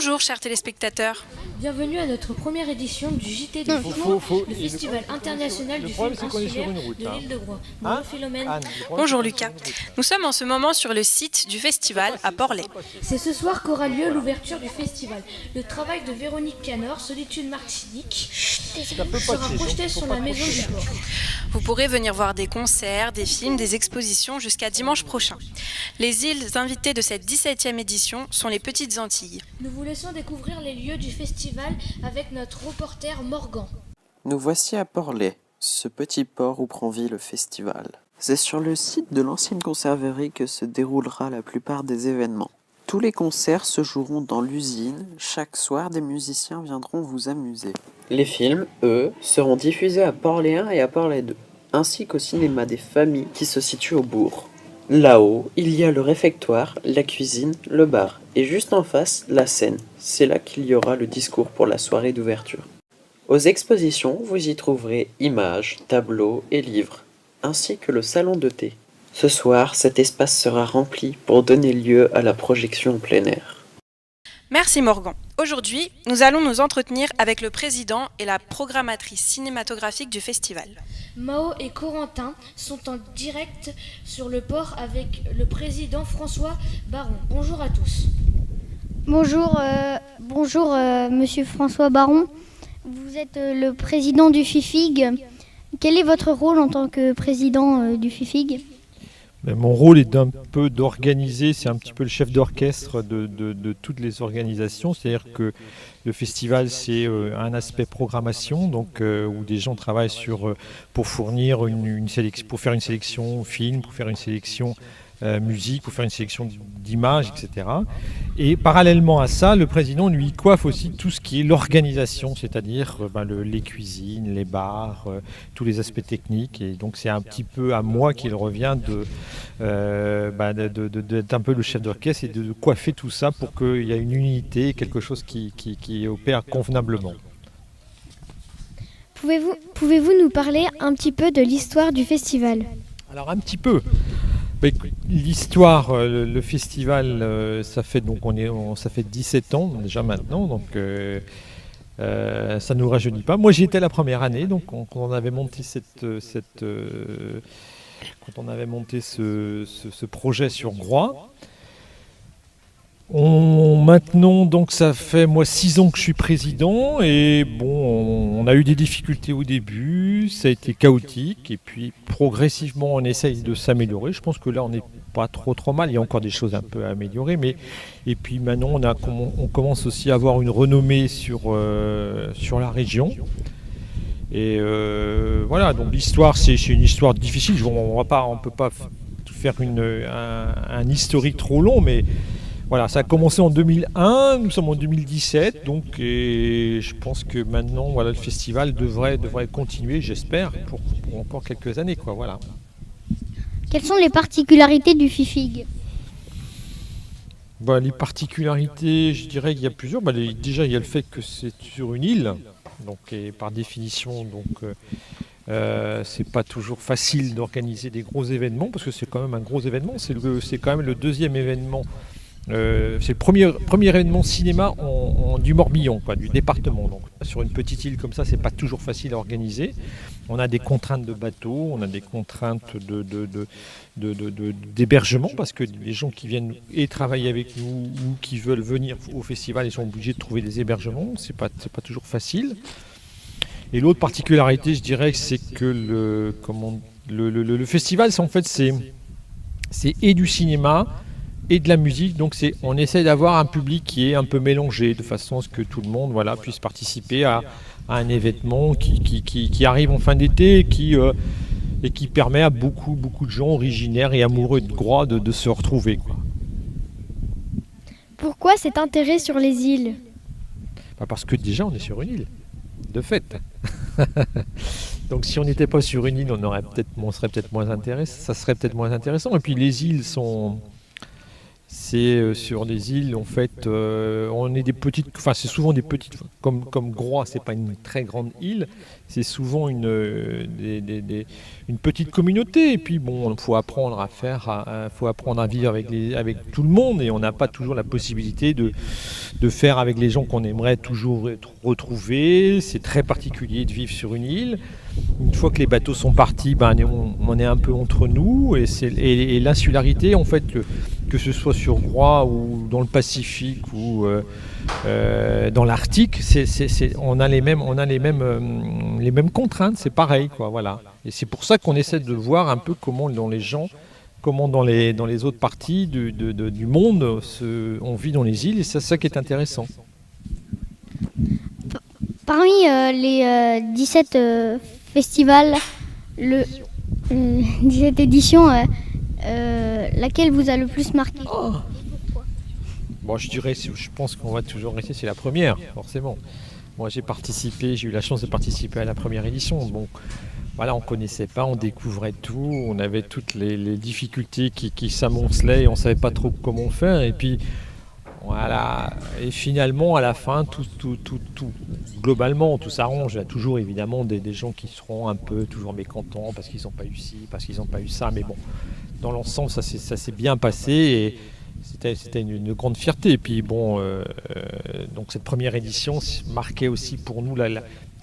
Bonjour chers téléspectateurs. Bienvenue à notre première édition du JT de Tours, le Festival international du film insulaire de l'île de Groix. Bonjour Philomène. Bonjour Lucas. Nous sommes en ce moment sur le site du festival à Port-Laye. C'est ce soir qu'aura lieu l'ouverture du festival. Le travail de Véronique Canor, Solitude martinique, sera projeté sur la maison du port. Vous pourrez venir voir des concerts, des films, des expositions jusqu'à dimanche prochain. Les îles invitées de cette 17e édition sont les Petites Antilles. Nous vous laissons découvrir les lieux du festival avec notre reporter Morgan. Nous voici à Port-Laye, ce petit port où prend vie le festival. C'est sur le site de l'ancienne conserverie que se déroulera la plupart des événements. Tous les concerts se joueront dans l'usine. Chaque soir, des musiciens viendront vous amuser. Les films, eux, seront diffusés à Port-Laye 1 et à Port-Laye 2, ainsi qu'au cinéma des familles qui se situe au bourg. Là-haut, il y a le réfectoire, la cuisine, le bar, et juste en face, la scène. C'est là qu'il y aura le discours pour la soirée d'ouverture. Aux expositions, vous y trouverez images, tableaux et livres, ainsi que le salon de thé. Ce soir, cet espace sera rempli pour donner lieu à la projection en plein air. Merci Morgan. Aujourd'hui, nous allons nous entretenir avec le président et la programmatrice cinématographique du festival. Mao et Corentin sont en direct sur le port avec le président François Baron. Bonjour à tous. Bonjour, Monsieur François Baron. Vous êtes le président du FIFIG. Quel est votre rôle en tant que président du FIFIG ? Mon rôle est d'un peu d'organiser, c'est un petit peu le chef d'orchestre de toutes les organisations, c'est-à-dire que le festival c'est un aspect programmation, donc où des gens travaillent pour fournir une sélection, pour faire une sélection film, pour faire une sélection musique, pour faire une sélection d'images, etc. Et parallèlement à ça, le président lui coiffe aussi tout ce qui est l'organisation, c'est-à-dire les cuisines, les bars, tous les aspects techniques. Et donc c'est un petit peu à moi qu'il revient d'être un peu le chef d'orchestre et de coiffer tout ça pour qu'il y ait une unité, quelque chose qui opère convenablement. Pouvez-vous nous parler un petit peu de l'histoire du festival ? Alors un petit peu. L'histoire, le festival, ça fait 17 ans déjà maintenant, donc ça ne nous rajeunit pas. Moi j'y étais la première année, donc quand on avait monté ce projet sur Groix. Maintenant, donc ça fait 6 ans que je suis président et on a eu des difficultés au début, ça a été chaotique et puis progressivement on essaye de s'améliorer. Je pense que là on n'est pas trop mal, il y a encore des choses un peu à améliorer, et puis maintenant on commence aussi à avoir une renommée sur la région. Et voilà, donc l'histoire c'est une histoire difficile, on ne peut pas faire un historique trop long, mais voilà, ça a commencé en 2001, nous sommes en 2017, donc et je pense que maintenant le festival devrait continuer, j'espère, pour encore quelques années, voilà. Quelles sont les particularités du FIFIG ? Les particularités, je dirais qu'il y a plusieurs. Déjà, il y a le fait que c'est sur une île, donc et par définition, c'est pas toujours facile d'organiser des gros événements, parce que c'est quand même un gros événement, c'est quand même le deuxième événement. C'est le premier événement cinéma du Morbihan, du département. Donc, sur une petite île comme ça, c'est pas toujours facile à organiser. On a des contraintes de bateau, on a des contraintes d'hébergement, parce que les gens qui viennent et travailler avec nous ou qui veulent venir au festival, ils sont obligés de trouver des hébergements. C'est pas toujours facile. Et l'autre particularité, je dirais, c'est que le festival, c'est et du cinéma et de la musique, donc on essaie d'avoir un public qui est un peu mélangé, de façon à ce que tout le monde puisse participer à un événement qui arrive en fin d'été et qui permet à beaucoup de gens originaires et amoureux de Groix de se retrouver. Pourquoi cet intérêt sur les îles ? Parce que déjà on est sur une île, de fait. Donc si on n'était pas sur une île, ça serait peut-être moins intéressant. Et puis les îles C'est sur des îles, en fait, on est des petites, enfin c'est souvent des petites, comme Groix, c'est pas une très grande île, c'est souvent une petite communauté. Et puis bon, il faut apprendre faut apprendre à vivre avec tout le monde, et on n'a pas toujours la possibilité de faire avec les gens qu'on aimerait toujours retrouver. C'est très particulier de vivre sur une île. Une fois que les bateaux sont partis, on est un peu entre nous, et l'insularité, en fait, que ce soit sur Groix ou dans le Pacifique ou dans l'Arctique, on a les mêmes contraintes, c'est pareil, quoi, voilà. Et c'est pour ça qu'on essaie de voir un peu comment dans les autres parties du monde on vit dans les îles, et c'est ça qui est intéressant. Parmi les 17 festivals, 17 éditions, laquelle vous a le plus marqué? Bon, je pense qu'on va toujours rester, c'est la première, forcément. Moi, j'ai eu la chance de participer à la première édition. Bon, voilà, on connaissait pas, on découvrait tout, on avait toutes les difficultés qui s'amoncelaient et on savait pas trop comment faire. Et puis, voilà. Et finalement, à la fin, tout globalement, tout s'arrange. Il y a toujours évidemment des gens qui seront un peu toujours mécontents parce qu'ils n'ont pas eu ci, parce qu'ils n'ont pas eu ça. Mais bon, dans l'ensemble, ça s'est bien passé et c'était une grande fierté. Et puis bon, donc cette première édition marquait aussi pour nous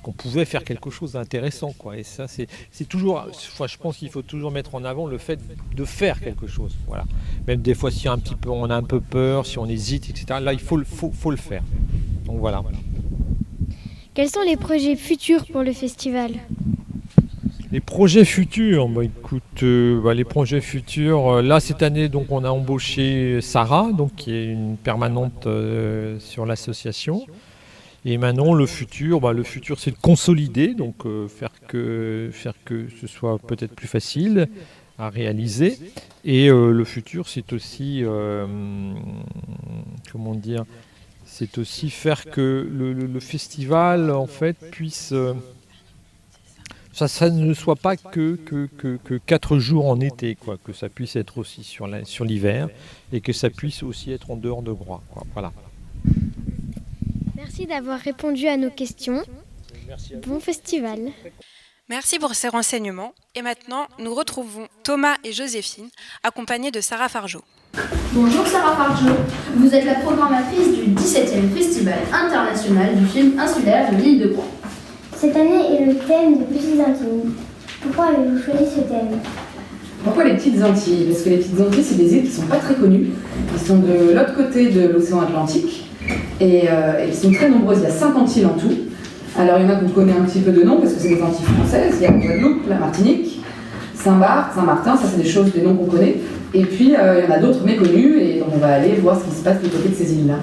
qu'on pouvait faire quelque chose d'intéressant, quoi. Et ça, c'est toujours, je pense qu'il faut toujours mettre en avant le fait de faire quelque chose. Voilà. Même des fois, si on a un peu peur, si on hésite, etc. Là, il faut le faire. Donc voilà. Quels sont les projets futurs pour le festival? Les projets futurs, écoute, les projets futurs, là cette année, donc on a embauché Sarah, donc qui est une permanente sur l'association. Et maintenant, le futur, c'est de consolider, donc faire que ce soit peut-être plus facile à réaliser. Et le futur, c'est aussi, c'est aussi faire que le festival, en fait, puisse, ça ne soit pas que 4 jours en été, quoi, que ça puisse être aussi sur l'hiver, et que ça puisse aussi être en dehors de Groix, quoi, voilà. Merci d'avoir répondu à nos questions. Bon festival. Merci pour ces renseignements. Et maintenant, nous retrouvons Thomas et Joséphine, accompagnés de Sarah Fargeau. Bonjour Sarah Fargeau, vous êtes la programmatrice du 17e Festival international du film insulaire de l'île de Groix. Cette année est le thème des Petites Antilles. Pourquoi avez-vous choisi ce thème? Pourquoi les Petites Antilles? Parce que les Petites Antilles, c'est des îles qui ne sont pas très connues. Ils sont de l'autre côté de l'océan Atlantique. Et ils sont très nombreuses, il y a 50 îles en tout. Alors il y en a qu'on connaît un petit peu de nom parce que c'est des Antilles françaises. Il y a la Guadeloupe, la Martinique, Saint-Barth, Saint-Martin, ça c'est des noms qu'on connaît. Et puis il y en a d'autres méconnus et donc on va aller voir ce qui se passe du côté de ces îles-là.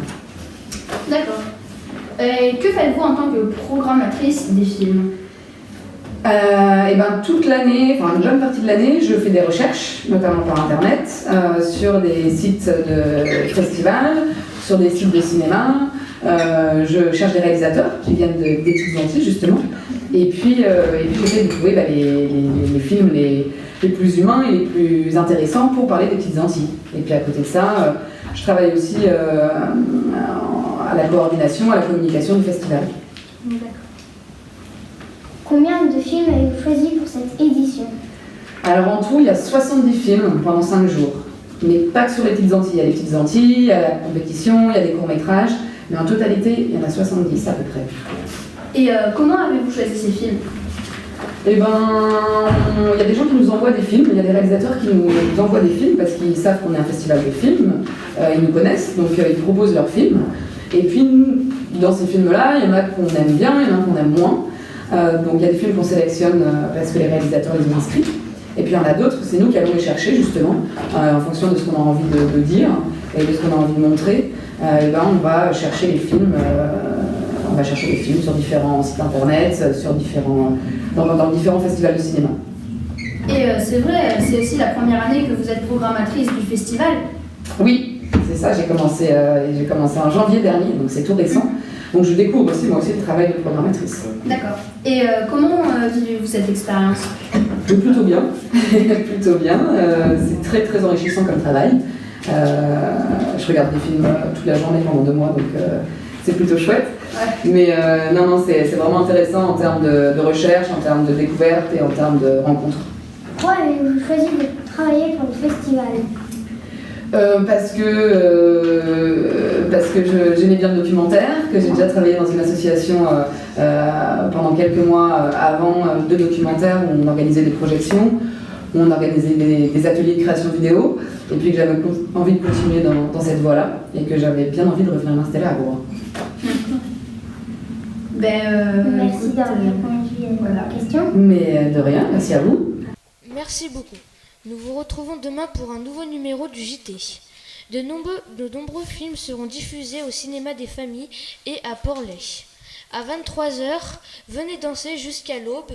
D'accord. Que faites-vous en tant que programmatrice des films? Toute l'année, une bonne partie de l'année, je fais des recherches, notamment par internet, sur des sites de festivals, sur des sites de cinéma. Je cherche des réalisateurs qui viennent des Petites Antilles justement. Et puis j'essaie de trouver les films les plus humains et les plus intéressants pour parler des Petites Antilles. Et puis à côté de ça, je travaille aussi à la coordination, à la communication du festival. D'accord. Combien de films avez-vous choisi pour cette édition? Alors en tout, il y a 70 films pendant 5 jours. Mais pas que sur les Petites Antilles. Il y a les Petites Antilles, il y a la compétition, il y a des courts-métrages. Mais en totalité, il y en a 70 à peu près. Et comment avez-vous choisi ces films? Il y a des gens qui nous envoient des films, il y a des réalisateurs qui nous envoient des films parce qu'ils savent qu'on est un festival de films, ils nous connaissent, donc ils proposent leurs films. Et puis, dans ces films-là, il y en a qu'on aime bien, il y en a qu'on aime moins. Donc il y a des films qu'on sélectionne parce que les réalisateurs les ont inscrits. Et puis il y en a d'autres, c'est nous qui allons les chercher justement, en fonction de ce qu'on a envie de dire et de ce qu'on a envie de montrer. On va chercher les films. On va chercher des films sur différents sites internet, dans différents festivals de cinéma. Et c'est vrai, c'est aussi la première année que vous êtes programmatrice du festival? Oui, c'est ça, j'ai commencé en janvier dernier, donc c'est tout récent. Donc je découvre aussi moi aussi le travail de programmatrice. D'accord. Et comment vivez-vous cette expérience? Plutôt bien, plutôt bien. C'est très très enrichissant comme travail. Je regarde des films toute la journée pendant 2 mois, donc c'est plutôt chouette. Mais non, c'est vraiment intéressant en termes de recherche, en termes de découverte et en termes de rencontres. Pourquoi avez-vous choisi de travailler pour le festival? Parce que j'aimais bien le documentaire, que j'ai déjà travaillé dans une association pendant quelques mois avant de documentaires où on organisait des projections, où on organisait des ateliers de création vidéo, et puis que j'avais envie de continuer dans cette voie-là, et que j'avais bien envie de revenir m'installer à Bourg. Merci d'avoir répondu à la question. Mais de rien, merci à vous. Merci beaucoup. Nous vous retrouvons demain pour un nouveau numéro du JT. De nombreux films seront diffusés au cinéma des familles et à Port-Lay. À 23h, venez danser jusqu'à l'aube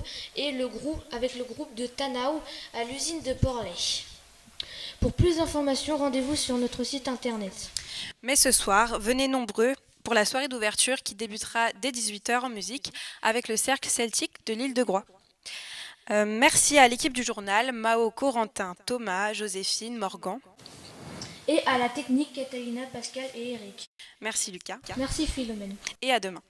avec le groupe de Tanao à l'usine de Port-Lay. Pour plus d'informations, rendez-vous sur notre site internet. Mais ce soir, venez nombreux pour la soirée d'ouverture qui débutera dès 18h en musique avec le Cercle Celtique de l'île de Groix. Merci à l'équipe du journal, Mao, Corentin, Thomas, Joséphine, Morgan. Et à la technique, Catalina, Pascal et Eric. Merci Lucas. Merci Philomène. Et à demain.